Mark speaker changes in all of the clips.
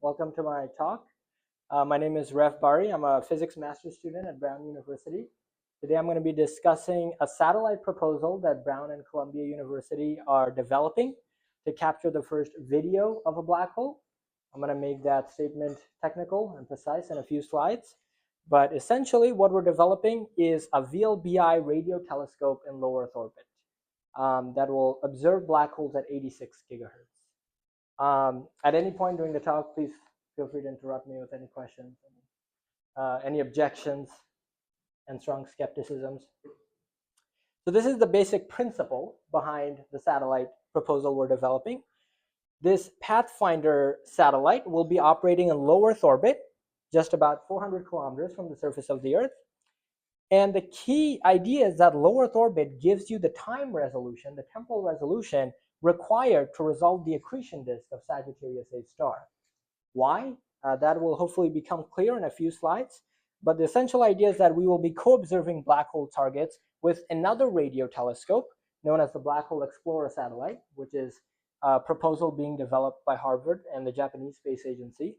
Speaker 1: Welcome to my talk. My name is Bari. I'm a physics master's student at Brown University. Today I'm going to be discussing a satellite proposal that Brown and Columbia University are developing to capture the first video of a black hole. I'm going to make that statement technical and precise in a few slides. But essentially what we're developing is a VLBI radio telescope in low Earth orbit that will observe black holes at 86 gigahertz. At any point during the talk, please feel free to interrupt me with any questions, any objections, and strong skepticisms. So this is the basic principle behind the satellite proposal we're developing. This Pathfinder satellite will be operating in low Earth orbit, just about 400 kilometers from the surface of the Earth. And the key idea is that low Earth orbit gives you the time resolution, the temporal resolution required to resolve the accretion disk of Sagittarius A star. Why? That will hopefully become clear in a few slides. But the essential idea is that we will be co-observing black hole targets with another radio telescope known as the Black Hole Explorer satellite, which is a proposal being developed by Harvard and the Japanese Space Agency.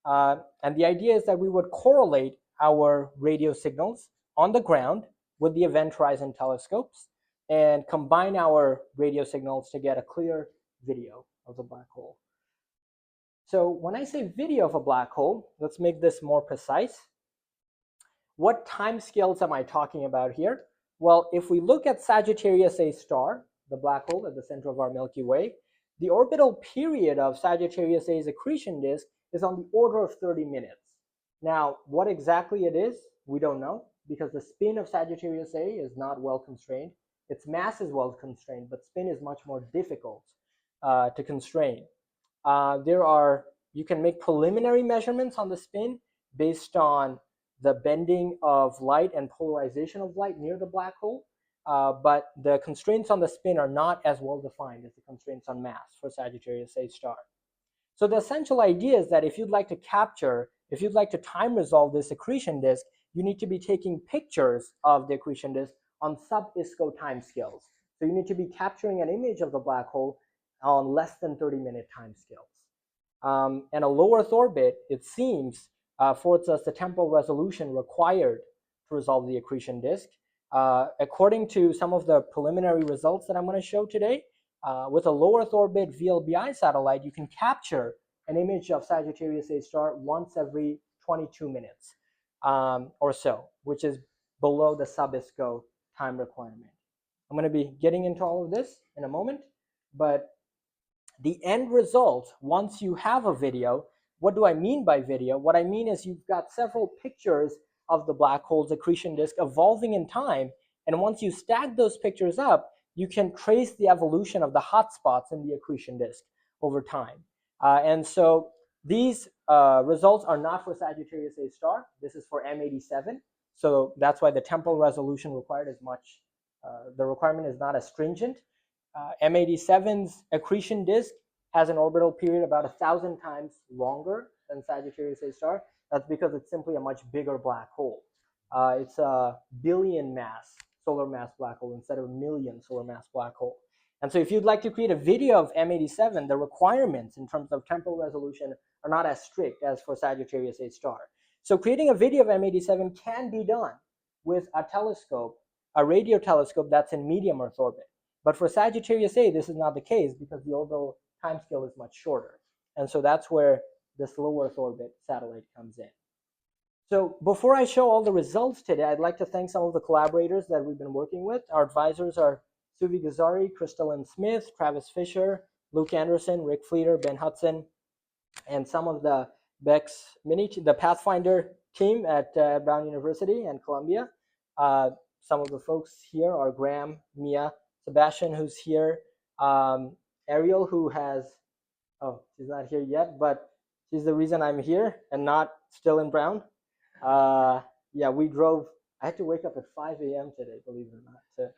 Speaker 1: And the idea is that we would correlate our radio signals on the ground with the Event Horizon telescopes and combine our radio signals to get a clear video of the black hole. So when I say video of a black hole, let's make this more precise. What time scales am I talking about here? Well, if we look at Sagittarius A star, the black hole at the center of our Milky Way, the orbital period of Sagittarius A's accretion disk is on the order of 30 minutes. Now, what exactly it is, we don't know, because the spin of Sagittarius A is not well constrained. Its mass is well constrained, but spin is much more difficult to constrain. You can make preliminary measurements on the spin based on the bending of light and polarization of light near the black hole, but the constraints on the spin are not as well defined as the constraints on mass for Sagittarius A star. So the essential idea is that if you'd like to time resolve this accretion disk, you need to be taking pictures of the accretion disk on sub-ISCO timescales. So you need to be capturing an image of the black hole on less than 30-minute timescales. And a low Earth orbit, it seems, affords us the temporal resolution required to resolve the accretion disk. According to some of the preliminary results that I'm going to show today, with a low Earth orbit VLBI satellite, you can capture an image of Sagittarius A star once every 22 minutes or so, which is below the sub-ISCO time requirement. I'm going to be getting into all of this in a moment, but the end result, once you have a video, what do I mean by video? What I mean is you've got several pictures of the black hole's accretion disk evolving in time, and once you stack those pictures up, you can trace the evolution of the hotspots in the accretion disk over time. And so these results are not for Sagittarius A star. This is for M87. So that's why the temporal resolution required is much, the requirement is not as stringent. M87's accretion disk has an orbital period about 1,000 times longer than Sagittarius A star. That's because it's simply a much bigger black hole. It's a billion mass solar mass black hole instead of a million solar mass black hole. And so if you'd like to create a video of M87, the requirements in terms of temporal resolution are not as strict as for Sagittarius A star. So creating a video of M87 can be done with a telescope, a radio telescope that's in medium Earth orbit. But for Sagittarius A, this is not the case because the orbital timescale is much shorter. And so that's where this low Earth orbit satellite comes in. So before I show all the results today, I'd like to thank some of the collaborators that we've been working with. Our advisors are Suvi Gazari, Crystalline Smith, Travis Fisher, Luke Anderson, Rick Fleeter, Ben Hudson, and some of the BHEX the Pathfinder team at Brown University and Columbia. Some of the folks here are Graham, Mia, Sebastian, who's here, Ariel, who has, she's not here yet, but she's the reason I'm here and not still in Brown. Yeah, we drove, I had to wake up at 5 a.m. today, believe it or not,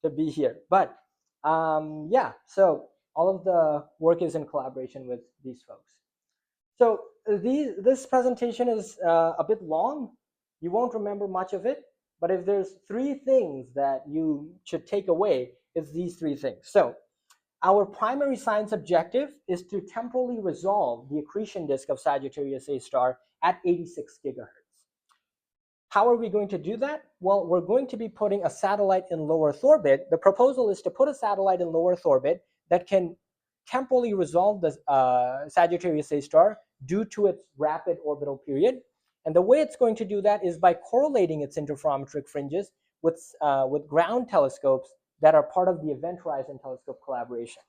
Speaker 1: to be here. But yeah, so all of the work is in collaboration with these folks. So this presentation is a bit long. You won't remember much of it, but if there's three things that you should take away, it's these three things. So Our primary science objective is to temporally resolve the accretion disk of Sagittarius A star at 86 gigahertz. How are we going to do that? Well, we're going to be putting a satellite in low Earth orbit. The proposal is to put a satellite in low Earth orbit that can temporally resolve the Sagittarius A star due to its rapid orbital period. And the way it's going to do that is by correlating its interferometric fringes with ground telescopes that are part of the Event Horizon Telescope collaboration.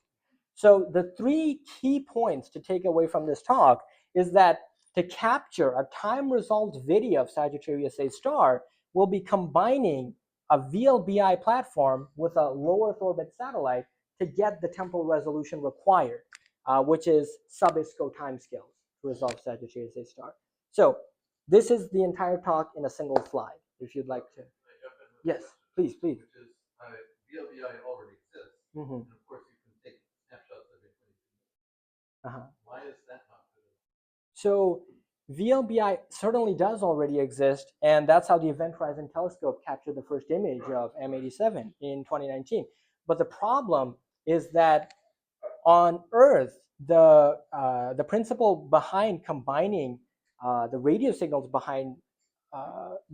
Speaker 1: So the three key points to take away from this talk is that to capture a time-resolved video of Sagittarius A star, we'll be combining a VLBI platform with a low Earth orbit satellite to get the temporal resolution required, which is sub-ISCO timescales to resolve Sagittarius A star. So this is the entire talk in a single slide, if you'd like to. Yes, please.
Speaker 2: Which is VLBI already exists, and of course you can take snapshots of it. Why is that not good?
Speaker 1: So VLBI certainly does already exist, and that's how the Event Horizon Telescope captured the first image of M87 in 2019. But the problem is that on Earth, the principle behind combining the radio signals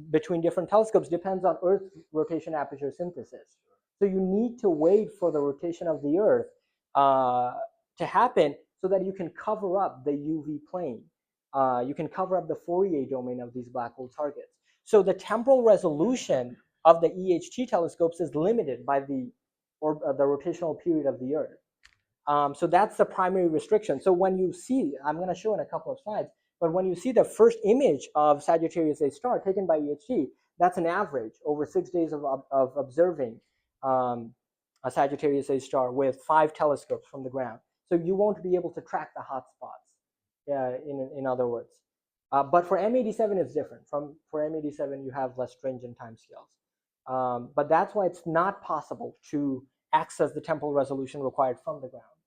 Speaker 1: between different telescopes depends on Earth rotation aperture synthesis. So you need to wait for the rotation of the Earth to happen so that you can cover up the UV plane. You can cover up the Fourier domain of these black hole targets. So the temporal resolution of the EHT telescopes is limited by the rotational period of the Earth. So that's the primary restriction. So when you see, I'm going to show in a couple of slides, but when you see the first image of Sagittarius A star taken by EHT, that's an average over 6 days of observing a Sagittarius A star with 5 telescopes from the ground. So you won't be able to track the hot spots, in other words. But for M87, it's different. For M87, you have less stringent timescales. But that's why it's not possible to access the temporal resolution required from the ground.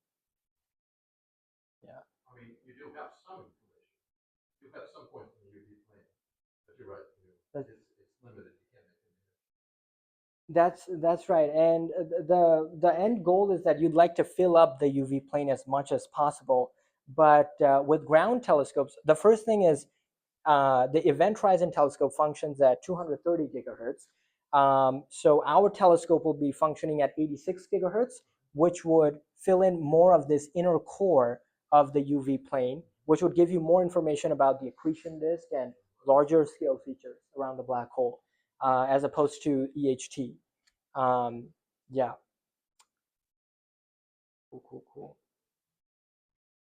Speaker 1: Yeah.
Speaker 2: I mean, you do have some information. You have some points in the UV plane, but you're right. It's limited. You can't make it.
Speaker 1: That's right. And the end goal is that you'd like to fill up the UV plane as much as possible. But with ground telescopes, the first thing is the Event Horizon Telescope functions at 230 gigahertz. So our telescope will be functioning at 86 gigahertz, which would fill in more of this inner core of the UV plane, which would give you more information about the accretion disk and larger scale features around the black hole, as opposed to EHT. Yeah. Cool.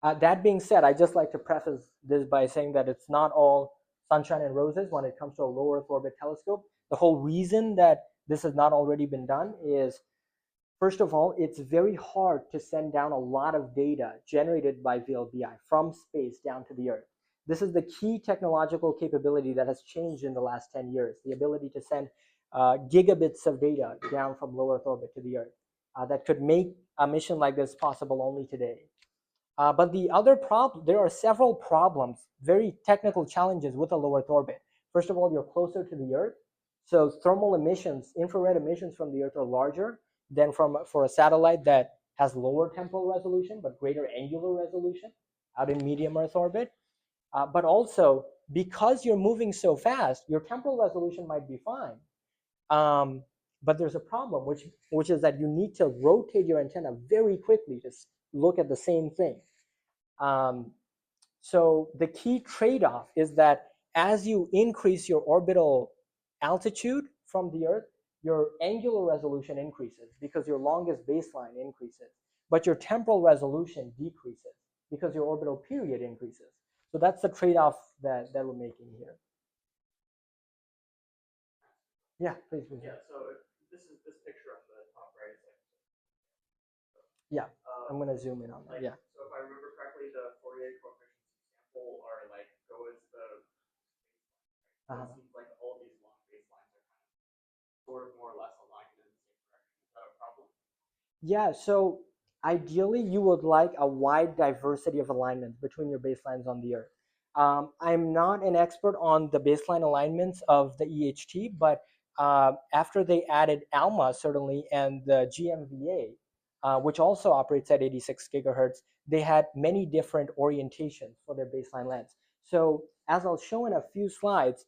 Speaker 1: That being said, I just like to preface this by saying that it's not all sunshine and roses when it comes to a low Earth orbit telescope. The whole reason that this has not already been done is, first of all, it's very hard to send down a lot of data generated by VLBI from space down to the Earth. This is the key technological capability that has changed in the last 10 years, the ability to send gigabits of data down from low Earth orbit to the Earth. That could make a mission like this possible only today. But the other problem, there are several problems, very technical challenges with a low Earth orbit. First of all, you're closer to the Earth. So thermal emissions, infrared emissions from the Earth are larger than for a satellite that has lower temporal resolution, but greater angular resolution out in medium Earth orbit. But also, because you're moving so fast, your temporal resolution might be fine. But there's a problem, which is that you need to rotate your antenna very quickly to look at the same thing. So the key trade-off is that as you increase your orbital altitude from the Earth, your angular resolution increases because your longest baseline increases, but your temporal resolution decreases because your orbital period increases. So that's the trade-off that we're making here. Yeah, please.
Speaker 3: Yeah, so this picture on the top right is like.
Speaker 1: Yeah, I'm gonna zoom in on that.
Speaker 3: Like,
Speaker 1: yeah.
Speaker 3: So if I remember correctly, the Fourier coefficients example are like go as the. It seems like all these long baselines are kind of sort of more or less aligned in the same direction. Is that a problem?
Speaker 1: Yeah, so ideally you would like a wide diversity of alignments between your baselines on the Earth. I'm not an expert on the baseline alignments of the EHT, but after they added ALMA certainly and the GMVA, which also operates at 86 gigahertz, they had many different orientations for their baseline lens. So as I'll show in a few slides,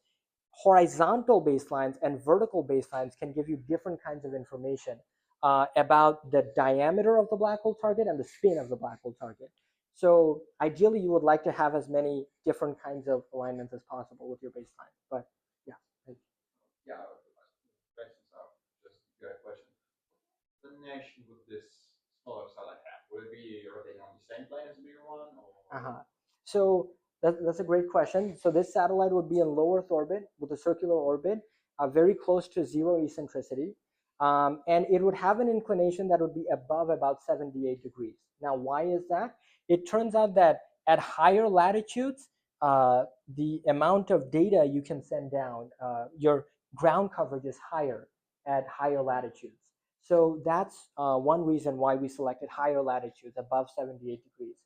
Speaker 1: horizontal baselines and vertical baselines can give you different kinds of information about the diameter of the black hole target and the spin of the black hole target. So ideally, you would like to have as many different kinds of alignments as possible with your baseline. But yeah.
Speaker 2: Yeah, questions are just good question. The nation with this smaller satellite have, will it be rotating on the same plane as the bigger one? Or?
Speaker 1: So that's a great question. So this satellite would be in low Earth orbit with a circular orbit, very close to zero eccentricity. And it would have an inclination that would be above about 78 degrees. Now, why is that? It turns out that at higher latitudes, the amount of data you can send down, your ground coverage is higher at higher latitudes. So that's one reason why we selected higher latitudes above 78 degrees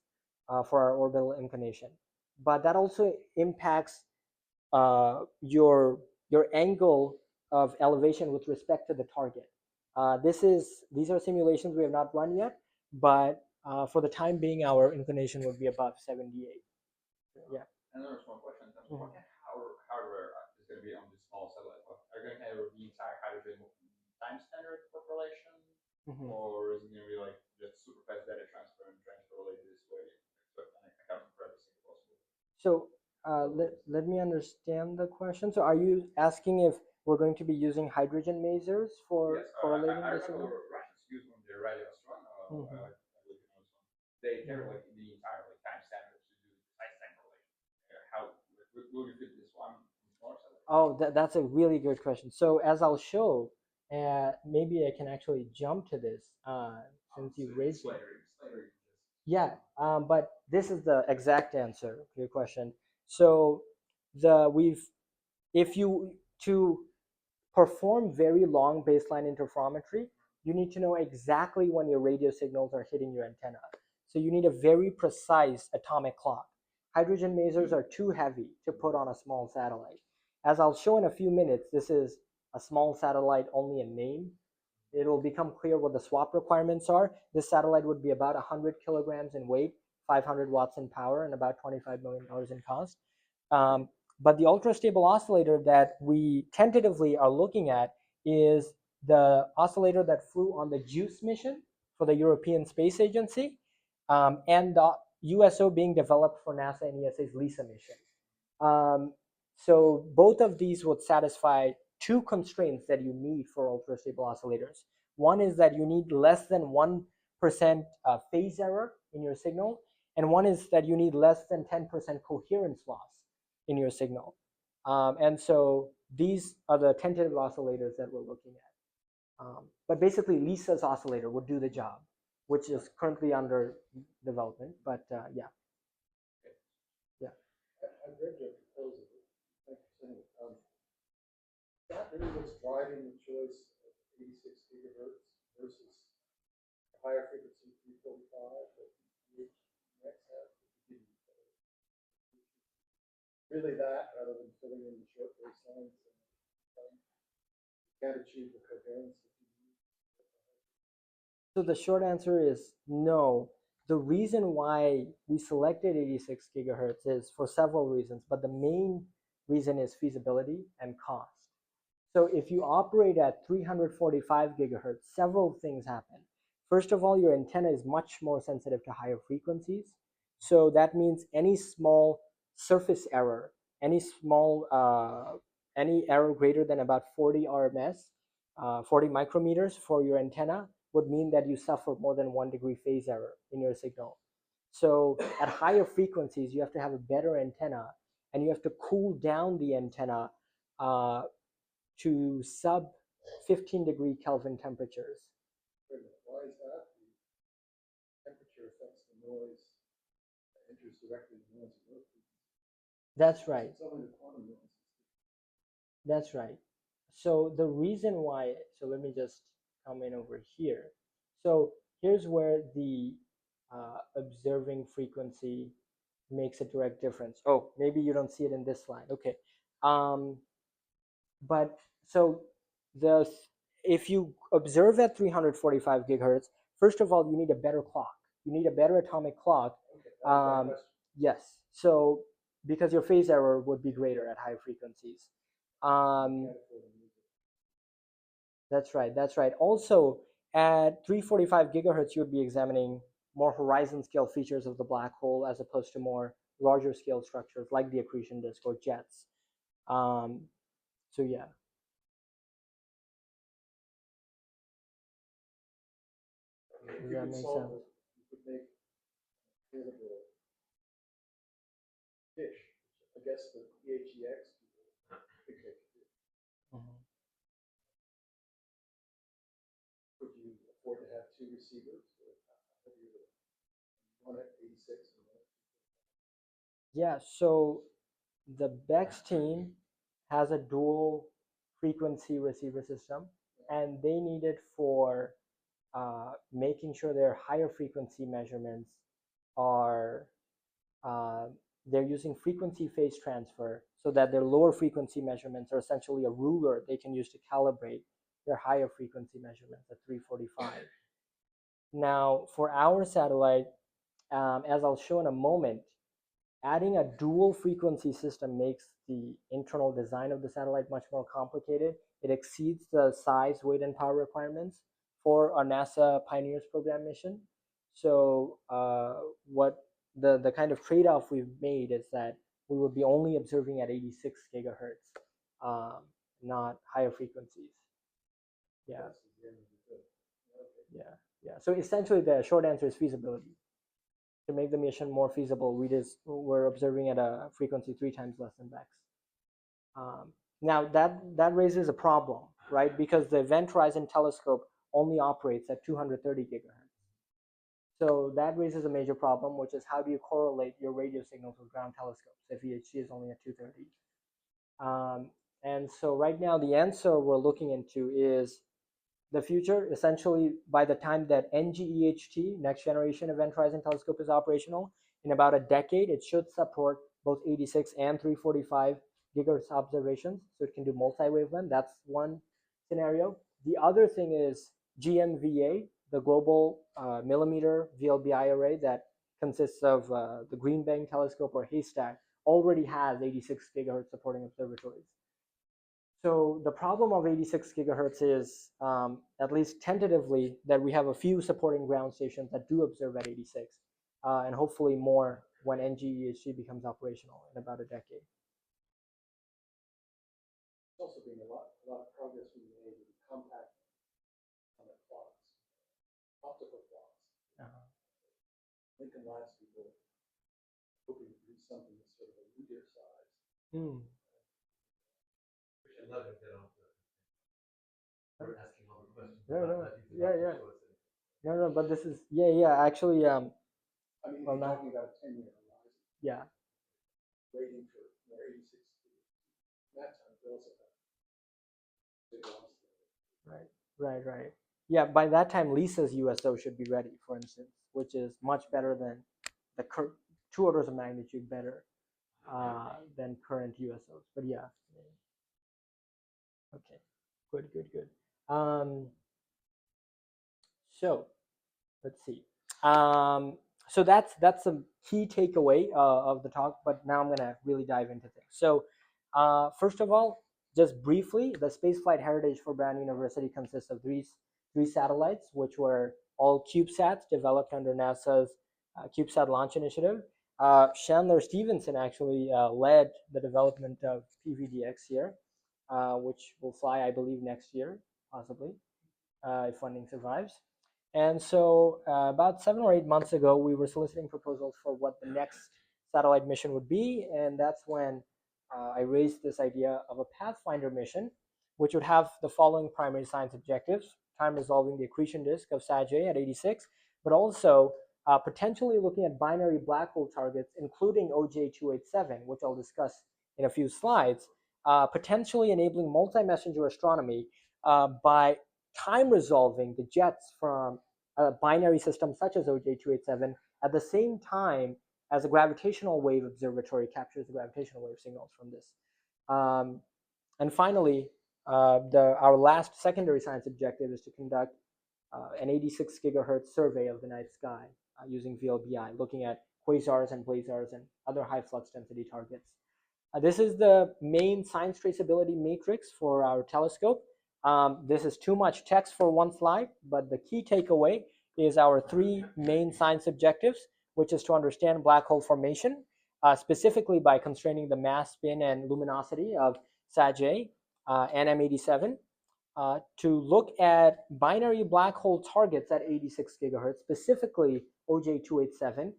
Speaker 1: for our orbital inclination. But that also impacts your angle of elevation with respect to the target. These are simulations we have not run yet, but for the time being, our inclination would be above 78. Yeah.
Speaker 2: And there's one question in terms of what kind of hardware is going to be on this small satellite. Are you going to have the entire hydrogen time standard population, or is it going to be like just super fast data transfer and transfer related this way, accounting for everything possible?
Speaker 1: So let me understand the question. So are you asking if we're going to be using hydrogen masers for correlating the signal?
Speaker 2: Russians use when they're radio astronaut. They carry like the entire time standard to do precise time correlation. How will you fit this one?
Speaker 1: Oh, that's a really good question. So as I'll show, maybe I can actually jump to this since you raised it. Yeah, but this is the exact answer to your question. So to perform very long baseline interferometry, you need to know exactly when your radio signals are hitting your antenna. So you need a very precise atomic clock. Hydrogen masers are too heavy to put on a small satellite. As I'll show in a few minutes, this is a small satellite only in name. It will become clear what the swap requirements are. This satellite would be about 100 kilograms in weight, 500 watts in power, and about $25 million in cost. But the ultra-stable oscillator that we tentatively are looking at is the oscillator that flew on the JUICE mission for the European Space Agency, and the USO being developed for NASA and ESA's LISA mission. So both of these would satisfy two constraints that you need for ultra-stable oscillators. One is that you need less than 1% phase error in your signal, and one is that you need less than 10% coherence loss in your signal. And so these are the tentative oscillators that we're looking at. But basically, LISA's oscillator would do the job, which is currently under development. But yeah. Yeah.
Speaker 4: I read your proposal. Thank you for saying it. That really what's driving the choice of 86 gigahertz versus a higher frequency 345 that BHEX has. Really that, rather than filling in the short baselines, can't achieve the coherence that you need.
Speaker 1: So the short answer is no. The reason why we selected 86 gigahertz is for several reasons, but the main reason is feasibility and cost. So if you operate at 345 gigahertz, several things happen. First of all, your antenna is much more sensitive to higher frequencies. So that means any small surface error, any error greater than about 40 RMS, 40 micrometers for your antenna would mean that you suffer more than 1 degree phase error in your signal. So at higher frequencies, you have to have a better antenna, and you have to cool down the antenna to sub 15 degree Kelvin temperatures.
Speaker 4: Why is that? The temperature affects the noise that enters directly in the noise.
Speaker 1: That's right.
Speaker 4: It's only the quantum noise.
Speaker 1: That's right. So the reason why, so let me just come in over here. So here's where the observing frequency makes a direct difference. Oh, maybe you don't see it in this slide. Okay. But so if you observe at 345 gigahertz, first of all, you need a better clock. You need a better atomic clock. Yes. So because your phase error would be greater at higher frequencies. That's right. That's right. Also, at 345 gigahertz, you would be examining more horizon scale features of the black hole as opposed to more larger scale structures like the accretion disk or jets. So yeah. Does that make sense?
Speaker 4: You could make available fish. I guess the BHEX people think they could do. Could you afford to have two receivers? One at 86 and one at
Speaker 1: Yeah, so the BHEX team has a dual frequency receiver system, and they need it for making sure their higher frequency measurements are they're using frequency phase transfer so that their lower frequency measurements are essentially a ruler they can use to calibrate their higher frequency measurements at 345. Now, for our satellite, as I'll show in a moment, adding a dual frequency system makes the internal design of the satellite much more complicated. It exceeds the size, weight, and power requirements for our NASA Pioneers program mission. So what the kind of trade-off we've made is that we would be only observing at 86 gigahertz, not higher frequencies. Yeah. Yeah. Yeah. So essentially, the short answer is feasibility. To make the mission more feasible, we're observing at a frequency 3 times less than BEX. Now that raises a problem, right? Because the Event Horizon Telescope only operates at 230 gigahertz. So that raises a major problem, which is how do you correlate your radio signals with ground telescopes if VHC is only at 230? And so right now the answer we're looking into is the future. Essentially, by the time that NGEHT, Next Generation Event Horizon Telescope, is operational, in about a decade, it should support both 86 and 345 gigahertz observations. So it can do multi-wavelength. That's one scenario. The other thing is GMVA, the global millimeter VLBI array that consists of the Green Bank telescope or Haystack, already has 86 gigahertz supporting observatories. So the problem of 86 gigahertz is, at least tentatively, that we have a few supporting ground stations that do observe at 86, and hopefully more when NGEHT becomes operational in about a decade.
Speaker 4: There's also been a lot of progress being made with compact clocks, optical clocks. Lincoln Labs people hoping to do something that's sort of a meter size.
Speaker 5: Let him get on to it. We're asking all the questions.
Speaker 1: No, but this is, actually,
Speaker 4: I mean, if you're talking about a 10-year horizon.
Speaker 1: Yeah.
Speaker 4: Waiting for 86. That time, they also have.
Speaker 1: Right. Yeah, by that time, Lisa's USO should be ready, for instance, which is much better than the 2 orders of magnitude better than current USOs. But yeah. Okay, good. So let's see. So that's a key takeaway of the talk, but now I'm gonna really dive into things. So first of all, just briefly, the spaceflight heritage for Brown University consists of three satellites, which were all CubeSats developed under NASA's CubeSat launch initiative. Chandler Stevenson actually led the development of PVDX here, which will fly, I believe, next year, possibly, if funding survives. And so about 7 or 8 months ago, we were soliciting proposals for what the next satellite mission would be. And that's when I raised this idea of a Pathfinder mission, which would have the following primary science objectives: time resolving the accretion disk of Sag-A at 86, but also potentially looking at binary black hole targets, including OJ287, which I'll discuss in a few slides, potentially enabling multi-messenger astronomy by time resolving the jets from a binary system such as OJ287 at the same time as a gravitational wave observatory captures the gravitational wave signals from this. And finally, our last secondary science objective is to conduct an 86 gigahertz survey of the night sky using VLBI, looking at quasars and blazars and other high flux density targets. This is the main science traceability matrix for our telescope. This is too much text for one slide, but the key takeaway is our three main science objectives, which is to understand black hole formation, specifically by constraining the mass, spin, and luminosity of Sag-A and M87, to look at binary black hole targets at 86 gigahertz, specifically OJ287.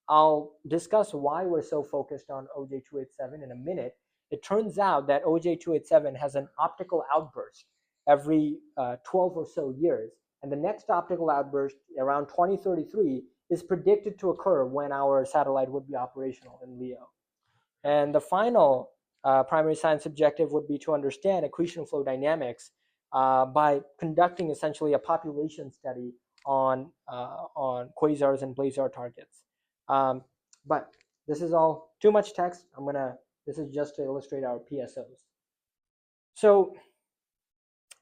Speaker 1: I'll discuss why we're so focused on OJ287 in a minute. It turns out that OJ287 has an optical outburst every 12 or so years. And the next optical outburst around 2033 is predicted to occur when our satellite would be operational in LEO. And the final primary science objective would be to understand accretion flow dynamics by conducting essentially a population study on quasars and blazar targets. But this is all too much text. This is just to illustrate our PSOs. So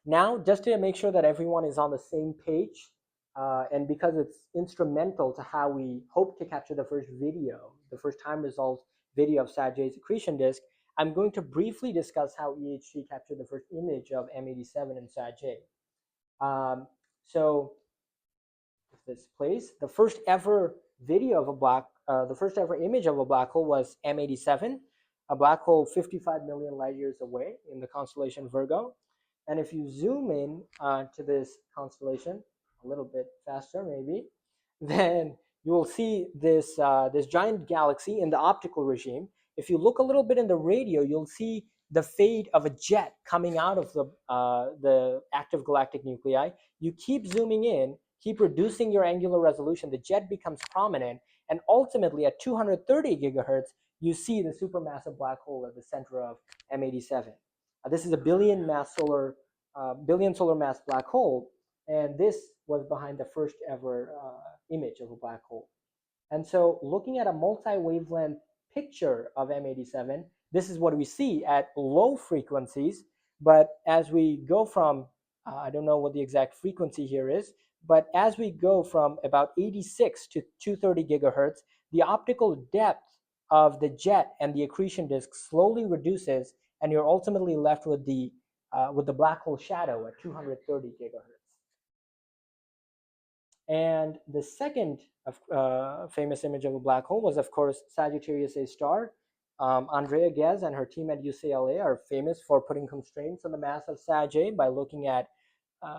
Speaker 1: now, just to make sure that everyone is on the same page, and because it's instrumental to how we hope to capture the first video, the first time results video of Sag-A's accretion disk, I'm going to briefly discuss how EHT captured the first image of M87 and Sag-A. So this place, the first ever video of the first ever image of a black hole was M87, a black hole 55 million light years away in the constellation Virgo. And if you zoom in to this constellation a little bit faster, maybe, then you will see this this giant galaxy in the optical regime. If you look a little bit in the radio, you'll see the fade of a jet coming out of the active galactic nuclei. You keep zooming in, keep reducing your angular resolution, the jet becomes prominent, and ultimately at 230 gigahertz, you see the supermassive black hole at the center of M87. This is a billion solar mass black hole, and this was behind the first ever image of a black hole. And so looking at a multi-wavelength picture of M87, this is what we see at low frequencies. But as we go from, I don't know what the exact frequency here is, but as we go from about 86 to 230 gigahertz, the optical depth of the jet and the accretion disk slowly reduces, and you're ultimately left with the black hole shadow at 230 gigahertz. And the second famous image of a black hole was, of course, Sagittarius A star. Andrea Ghez and her team at UCLA are famous for putting constraints on the mass of Sag-A by looking at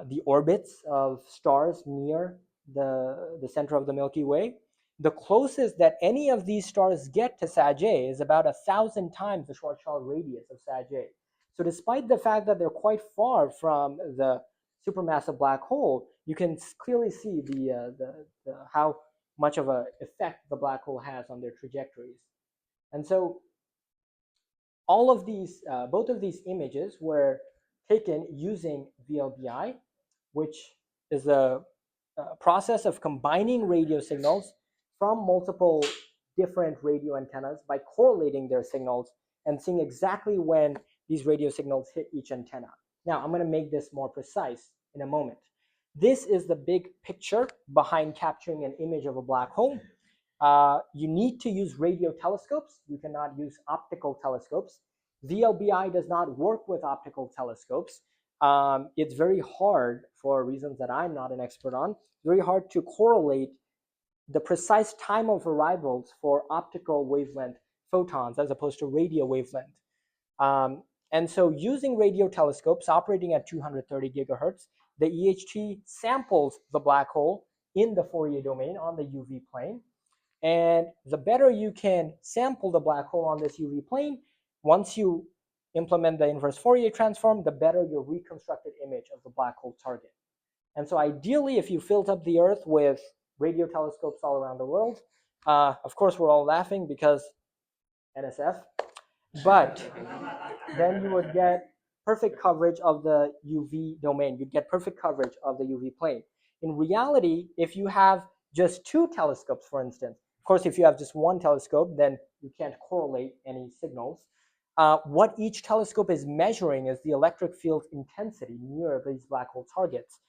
Speaker 1: the orbits of stars near the center of the Milky Way. The closest that any of these stars get to Sag-A is about 1,000 times the Schwarzschild radius of Sag-A. So despite the fact that they're quite far from the supermassive black hole, you can clearly see how much of an effect the black hole has on their trajectories. And so all of these, both of these images were taken using VLBI, which is a process of combining radio signals from multiple different radio antennas by correlating their signals and seeing exactly when these radio signals hit each antenna. Now, I'm going to make this more precise in a moment. This is the big picture behind capturing an image of a black hole. You need to use radio telescopes. You cannot use optical telescopes. VLBI does not work with optical telescopes. It's very hard, for reasons that I'm not an expert on, very hard to correlate the precise time of arrivals for optical wavelength photons as opposed to radio wavelength. And so using radio telescopes operating at 230 gigahertz, the EHT samples the black hole in the Fourier domain on the UV plane. And the better you can sample the black hole on this UV plane, once you implement the inverse Fourier transform, the better your reconstructed image of the black hole target. And so ideally, if you filled up the Earth with radio telescopes all around the world, of course, we're all laughing because NSF, but then you would get perfect coverage of the UV domain. You'd get perfect coverage of the UV plane. In reality, if you have just two telescopes, for instance, of course, if you have just one telescope, then you can't correlate any signals. What each telescope is measuring is the electric field intensity near these black hole targets.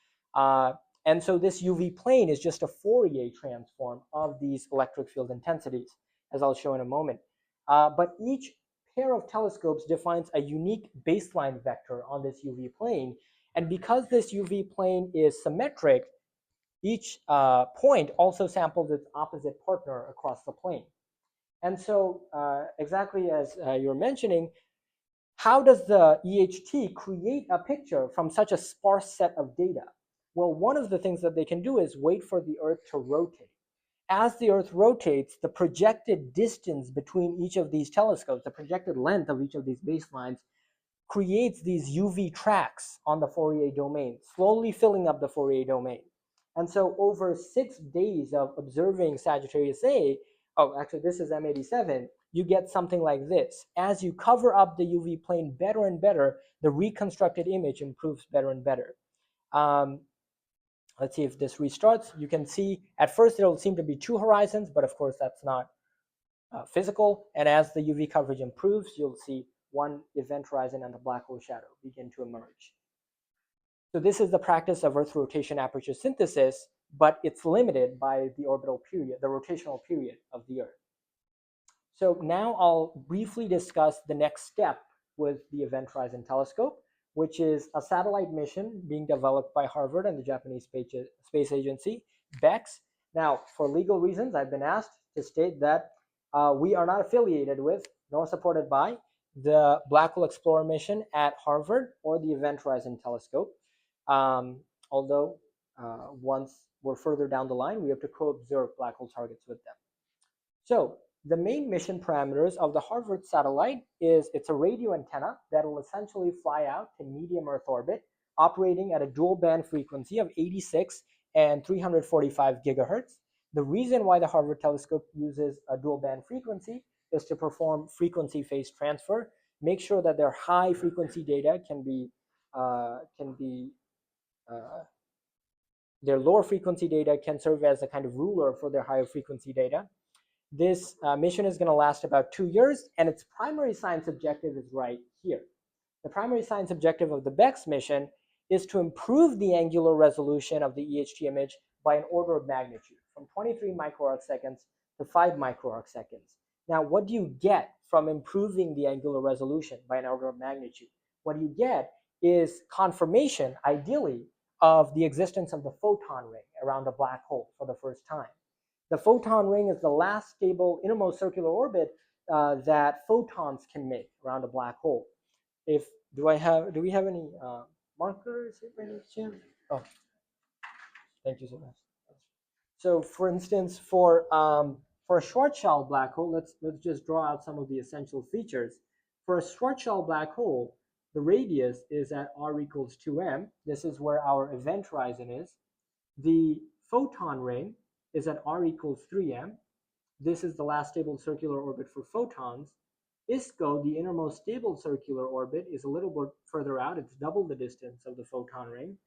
Speaker 1: And so this UV plane is just a Fourier transform of these electric field intensities, as I'll show in a moment. But each pair of telescopes defines a unique baseline vector on this UV plane. And because this UV plane is symmetric, each point also samples its opposite partner across the plane. And so exactly as you were mentioning, how does the EHT create a picture from such a sparse set of data? Well, one of the things that they can do is wait for the Earth to rotate. As the Earth rotates, the projected distance between each of these telescopes, the projected length of each of these baselines, creates these UV tracks on the Fourier domain, slowly filling up the Fourier domain. And so over 6 days of observing Sagittarius A, oh, actually this is M87, you get something like this. As you cover up the UV plane better and better, the reconstructed image improves better and better. Let's see if this restarts. You can see at first it'll seem to be 2 horizons, but of course that's not physical. And as the UV coverage improves, you'll see one event horizon and the black hole shadow begin to emerge. So this is the practice of Earth rotation aperture synthesis, but it's limited by the orbital period, the rotational period of the Earth. So now I'll briefly discuss the next step with the Event Horizon Telescope, which is a satellite mission being developed by Harvard and the Japanese Space Agency, BHEX. Now, for legal reasons, I've been asked to state that we are not affiliated with nor supported by the Black Hole Explorer mission at Harvard or the Event Horizon Telescope. Although once we're further down the line, we have to co-observe black hole targets with them. So the main mission parameters of the Harvard satellite is it's a radio antenna that will essentially fly out to medium Earth orbit, operating at a dual band frequency of 86 and 345 gigahertz. The reason why the Harvard telescope uses a dual band frequency is to perform frequency phase transfer, make sure that their high frequency data their lower frequency data can serve as a kind of ruler for their higher frequency data. This mission is going to last about 2 years, and its primary science objective is right here. The primary science objective of the BHEX mission is to improve the angular resolution of the EHT image by an order of magnitude, from 23 microarc seconds to 5 microarc seconds. Now, what do you get from improving the angular resolution by an order of magnitude? What you get is confirmation, ideally, of the existence of the photon ring around a black hole for the first time. The photon ring is the last stable innermost circular orbit that photons can make around a black hole. Do we have any markers here by any chance? Oh, thank you so much. So, for instance, for a Schwarzschild black hole, let's just draw out some of the essential features. For a Schwarzschild black hole, the radius is at r equals 2m. This is where our event horizon is. The photon ring is at r equals 3m. This is the last stable circular orbit for photons. ISCO, the innermost stable circular orbit, is a little bit further out. It's double the distance of the photon ring.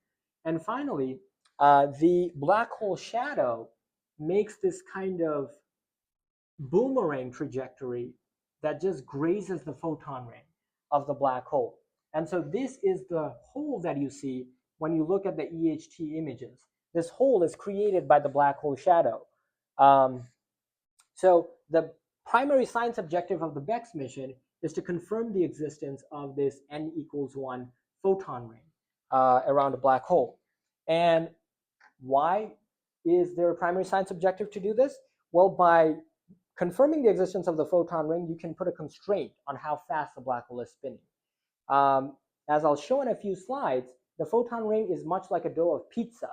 Speaker 1: And finally, the black hole shadow makes this kind of boomerang trajectory that just grazes the photon ring of the black hole. And so this is the hole that you see when you look at the EHT images. This hole is created by the black hole shadow. So the primary science objective of the BHEX mission is to confirm the existence of this n equals 1 photon ring around a black hole. And why is there a primary science objective to do this? Well, by confirming the existence of the photon ring, you can put a constraint on how fast the black hole is spinning. As I'll show in a few slides, the photon ring is much like a dough of pizza.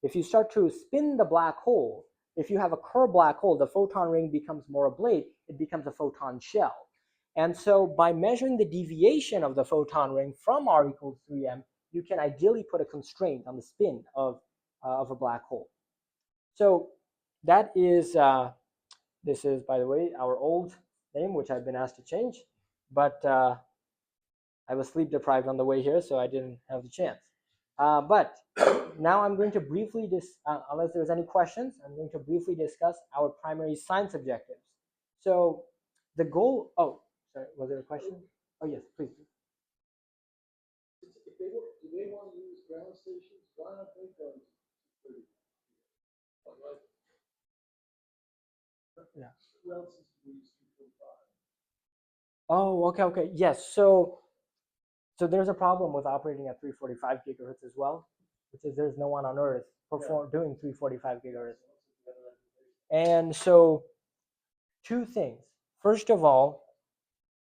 Speaker 1: If you start to spin the black hole, if you have a curved black hole, the photon ring becomes more oblate, it becomes a photon shell. And so by measuring the deviation of the photon ring from r equals 3m, you can ideally put a constraint on the spin of a black hole. So that is, this is, by the way, our old name, which I've been asked to change, but I was sleep deprived on the way here, so I didn't have the chance. But now I'm going to briefly, unless there's any questions, I'm going to briefly discuss our primary science objectives. So the goal, oh, sorry, was there a question? Oh, yes, please.
Speaker 4: Do they want to use ground stations? Why not make a 30.
Speaker 1: Yeah.
Speaker 4: Who else is to use 345?
Speaker 1: Oh, okay. Yes. So there's a problem with operating at 345 gigahertz as well, which is there's no one on Earth doing 345 gigahertz. And so two things. First of all,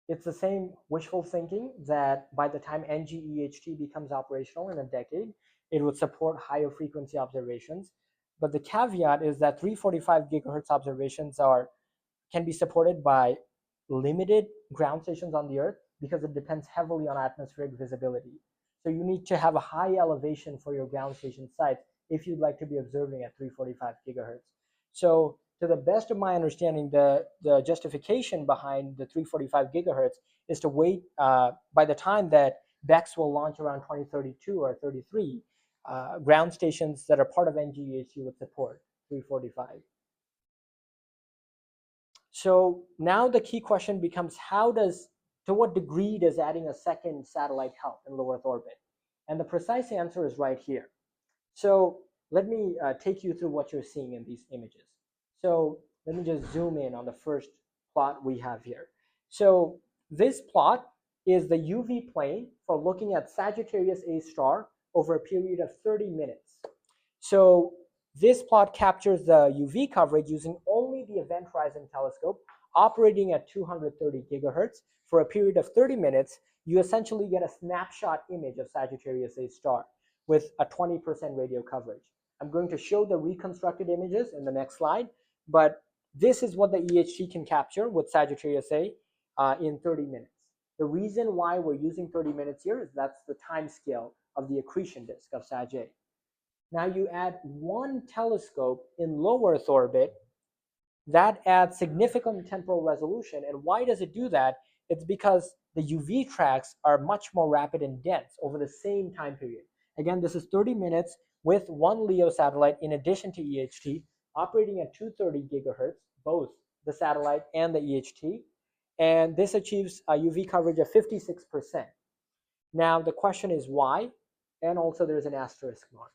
Speaker 1: it's the same wishful thinking that by the time NGEHT becomes operational in a decade, it would support higher frequency observations. But the caveat is that 345 gigahertz observations can be supported by limited ground stations on the Earth because it depends heavily on atmospheric visibility. So you need to have a high elevation for your ground station sites if you'd like to be observing at 345 gigahertz. So to the best of my understanding, the justification behind the 345 gigahertz is to wait by the time that BHEX will launch around 2032 or 33, ground stations that are part of NGEHT would support 345. So now the key question becomes to what degree does adding a second satellite help in low Earth orbit? And the precise answer is right here. So let me take you through what you're seeing in these images. So let me just zoom in on the first plot we have here. So this plot is the UV plane for looking at Sagittarius A star over a period of 30 minutes. So this plot captures the UV coverage using only the Event Horizon telescope operating at 230 gigahertz for a period of 30 minutes. You essentially get a snapshot image of Sagittarius A star with a 20% radio coverage. I'm going to show the reconstructed images in the next slide, but this is what the EHT can capture with Sagittarius A in 30 minutes. The reason why we're using 30 minutes here is that's the time scale of the accretion disk of Sag A. Now you add one telescope in low Earth orbit, that adds significant temporal resolution. And why does it do that? It's because the UV tracks are much more rapid and dense over the same time period. Again, this is 30 minutes with one LEO satellite in addition to EHT, operating at 230 gigahertz, both the satellite and the EHT. And this achieves a UV coverage of 56%. Now, the question is why? And also there's an asterisk mark.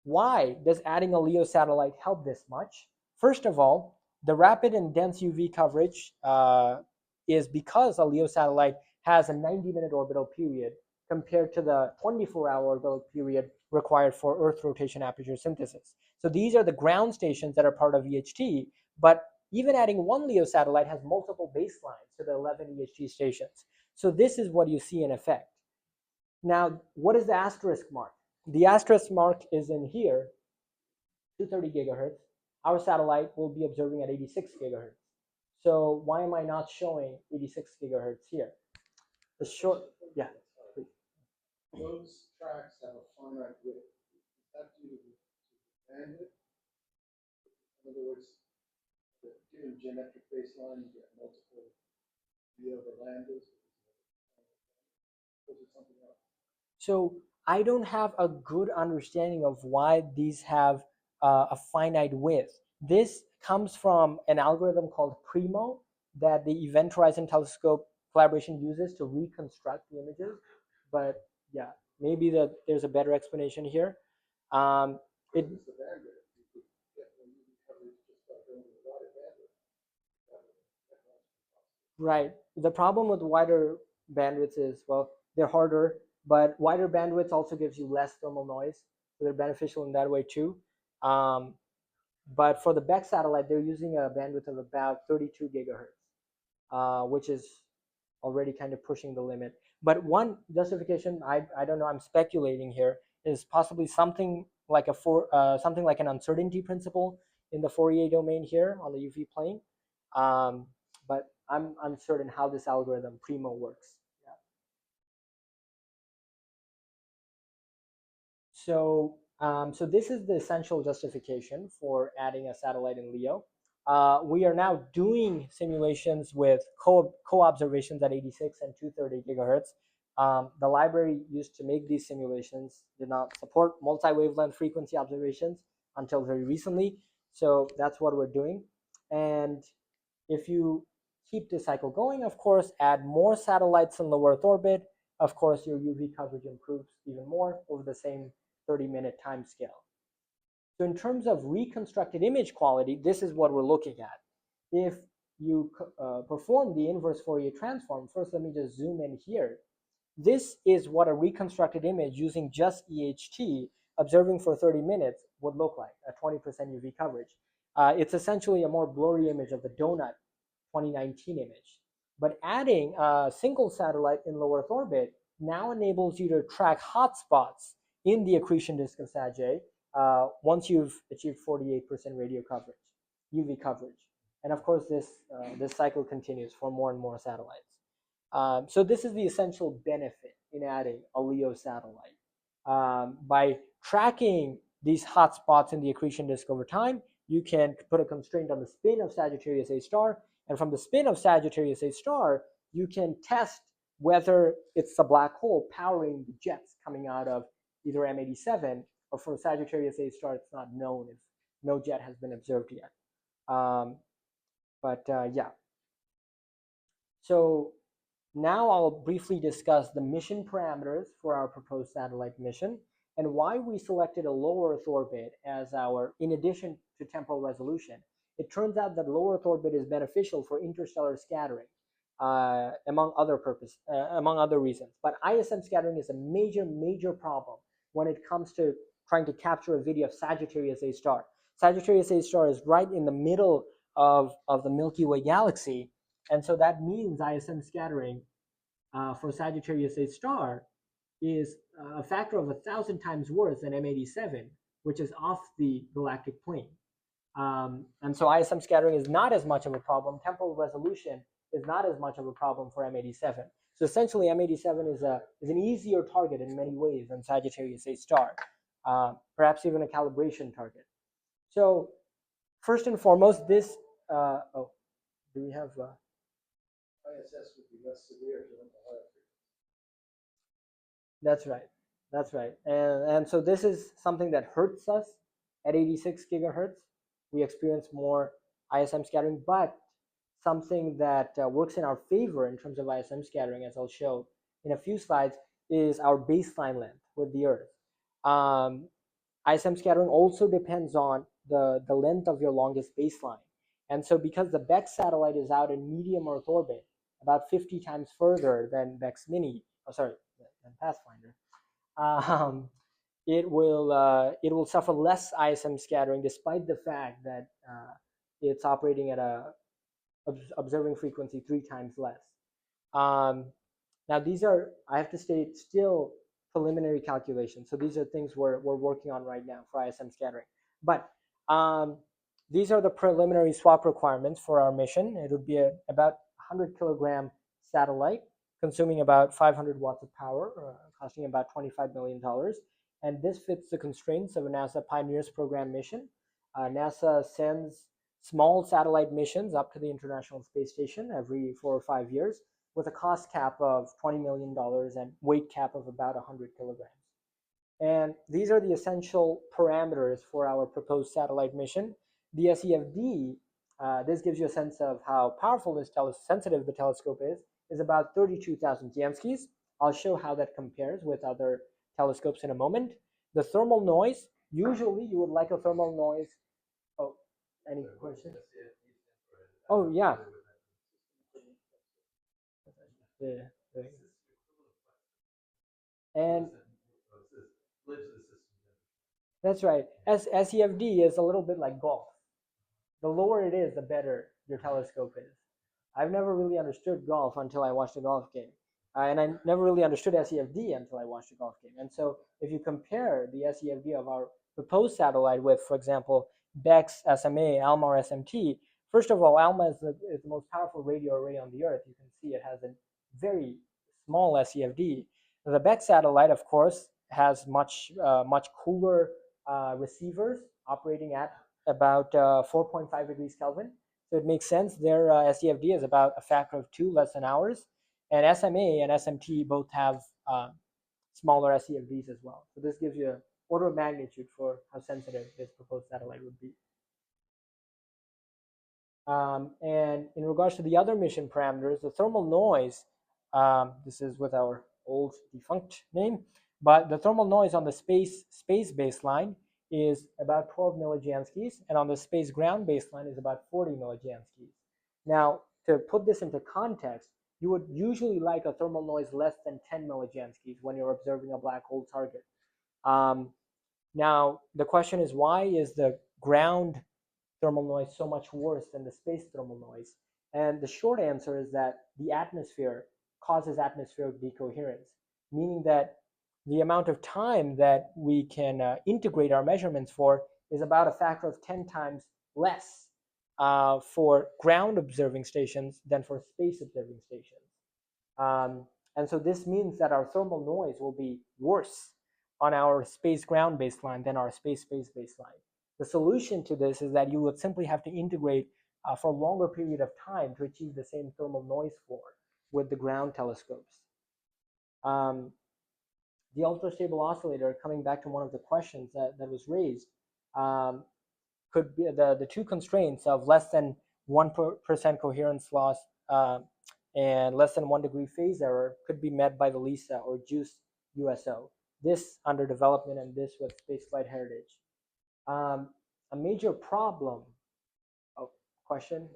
Speaker 1: Why does adding a LEO satellite help this much? First of all, the rapid and dense UV coverage is because a LEO satellite has a 90-minute orbital period compared to the 24-hour orbital period required for Earth rotation aperture synthesis. So these are the ground stations that are part of EHT, but even adding one LEO satellite has multiple baselines to the 11 EHT stations. So this is what you see in effect. Now, what is the asterisk mark? The asterisk mark is in here, 230 gigahertz. Our satellite will be observing at 86 gigahertz. So why am I not showing 86 gigahertz here? The short, yeah. Please.
Speaker 4: Those tracks have a finite width. Is that due to the bandwidth? In other words, given geometric baseline, you get multiple LEO lambdas. Or is it something else?
Speaker 1: So I don't have a good understanding of why these have a finite width. This comes from an algorithm called Primo that the Event Horizon Telescope collaboration uses to reconstruct the images. But yeah, maybe there's a better explanation here. It, Right. The problem with wider bandwidths is, well, they're harder, but wider bandwidth also gives you less thermal noise. So they're beneficial in that way too. But for the BHEX satellite, they're using a bandwidth of about 32 gigahertz, which is already kind of pushing the limit. But one justification, I don't know, I'm speculating here, is possibly something like something like an uncertainty principle in the Fourier domain here on the UV plane. But I'm uncertain how this algorithm Primo works. Yeah. So this is the essential justification for adding a satellite in LEO. We are now doing simulations with co-observations at 86 and 230 gigahertz. The library used to make these simulations did not support multi-wavelength frequency observations until very recently. So that's what we're doing. And if you keep this cycle going, of course, add more satellites in low Earth orbit, of course, your UV coverage improves even more over the same 30-minute time scale. So in terms of reconstructed image quality, this is what we're looking at. If you perform the inverse Fourier transform, first let me just zoom in here. This is what a reconstructed image using just EHT observing for 30 minutes would look like, a 20% UV coverage. It's essentially a more blurry image of the donut 2019 image. But adding a single satellite in low Earth orbit now enables you to track hotspots in the accretion disk of Sag once you've achieved 48% radio coverage, UV coverage. And of course, this cycle continues for more and more satellites. So this is the essential benefit in adding a LEO satellite. By tracking these hotspots in the accretion disk over time, you can put a constraint on the spin of Sagittarius A star, and from the spin of Sagittarius A star, you can test whether it's the black hole powering the jets coming out of either M87, or for Sagittarius A star, it's not known if no jet has been observed yet. Yeah. So now I'll briefly discuss the mission parameters for our proposed satellite mission and why we selected a low Earth orbit as our, in addition to temporal resolution. It turns out that low Earth orbit is beneficial for interstellar scattering, among other reasons. But ISM scattering is a major problem when it comes to trying to capture a video of Sagittarius A star. Sagittarius A star is right in the middle of the Milky Way galaxy, and so that means ISM scattering for Sagittarius A star is a factor of 1,000 times worse than M87, which is off the galactic plane. And so ISM scattering is not as much of a problem. Temporal resolution is not as much of a problem for M87. So essentially, M87 is an easier target in many ways than Sagittarius A star, perhaps even a calibration target. So first and foremost, this, do we have...
Speaker 4: ISS would be less severe than the higher frequency.
Speaker 1: That's right. That's right. And so this is something that hurts us at 86 gigahertz. We experience more ISM scattering, but something that works in our favor in terms of ISM scattering, as I'll show in a few slides, is our baseline length with the Earth. ISM scattering also depends on the length of your longest baseline. And so because the BHEX satellite is out in medium Earth orbit, about 50 times further than BHEX Mini, than Pathfinder, it will suffer less ISM scattering despite the fact that it's operating at a observing frequency 3 times less. Now these are, I have to state, still preliminary calculations. So these are things we're working on right now for ISM scattering. But these are the preliminary swap requirements for our mission. It would be about 100 kilogram satellite, consuming about 500 watts of power, costing about $25 million. And this fits the constraints of a NASA Pioneers program mission. NASA sends small satellite missions up to the International Space Station every 4 or 5 years with a cost cap of $20 million and weight cap of about 100 kilograms. And these are the essential parameters for our proposed satellite mission. The SEFD, this gives you a sense of how powerful this sensitive the telescope is about 32,000 Jansky's. I'll show how that compares with other telescopes in a moment. The thermal noise, usually you would like a thermal noise. Oh, any questions? Oh, yeah. And that's right. SEFD is a little bit like golf. The lower it is, the better your telescope is. I've never really understood golf until I watched a golf game. And I never really understood SEFD until I watched a golf game. And so if you compare the SEFD of our proposed satellite with, for example, BEX, SMA, ALMA, or SMT, first of all, ALMA is the most powerful radio array on the Earth. You can see it has a very small SEFD. The BEX satellite, of course, has much cooler receivers operating at about 4.5 degrees Kelvin. So it makes sense. Their SEFD is about a factor of 2 less than ours. And SMA and SMT both have smaller SEFDs as well. So this gives you an order of magnitude for how sensitive this proposed satellite would be. And in regards to the other mission parameters, the thermal noise, this is with our old defunct name, but the thermal noise on the space baseline is about 12 millijanskis, and on the space ground baseline is about 40 millijanskis. Now, to put this into context, you would usually like a thermal noise less than 10 millijanskis when you're observing a black hole target. Now, the question is, why is the ground thermal noise so much worse than the space thermal noise? And the short answer is that the atmosphere causes atmospheric decoherence, meaning that the amount of time that we can integrate our measurements for is about a factor of 10 times less for ground observing stations than for space observing stations. And so this means that our thermal noise will be worse on our space ground baseline than our space baseline. The solution to this is that you would simply have to integrate for a longer period of time to achieve the same thermal noise floor with the ground telescopes. The ultra-stable oscillator, coming back to one of the questions that was raised, could be the two constraints of less than 1% coherence loss and less than 1 degree phase error could be met by the LISA or JUICE USO. This under development and this with spaceflight heritage. A major problem, question?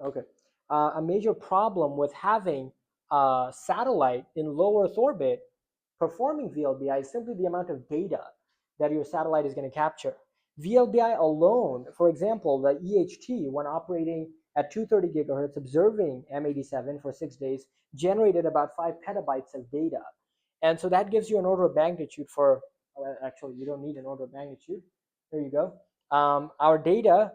Speaker 1: Okay. A major problem with having a satellite in low Earth orbit performing VLBI is simply the amount of data that your satellite is going to capture. VLBI alone, for example, the EHT, when operating at 230 gigahertz, observing M87 for 6 days, generated about 5 petabytes of data. And so that gives you an order of magnitude for, well, actually, you don't need an order of magnitude. There you go. Our data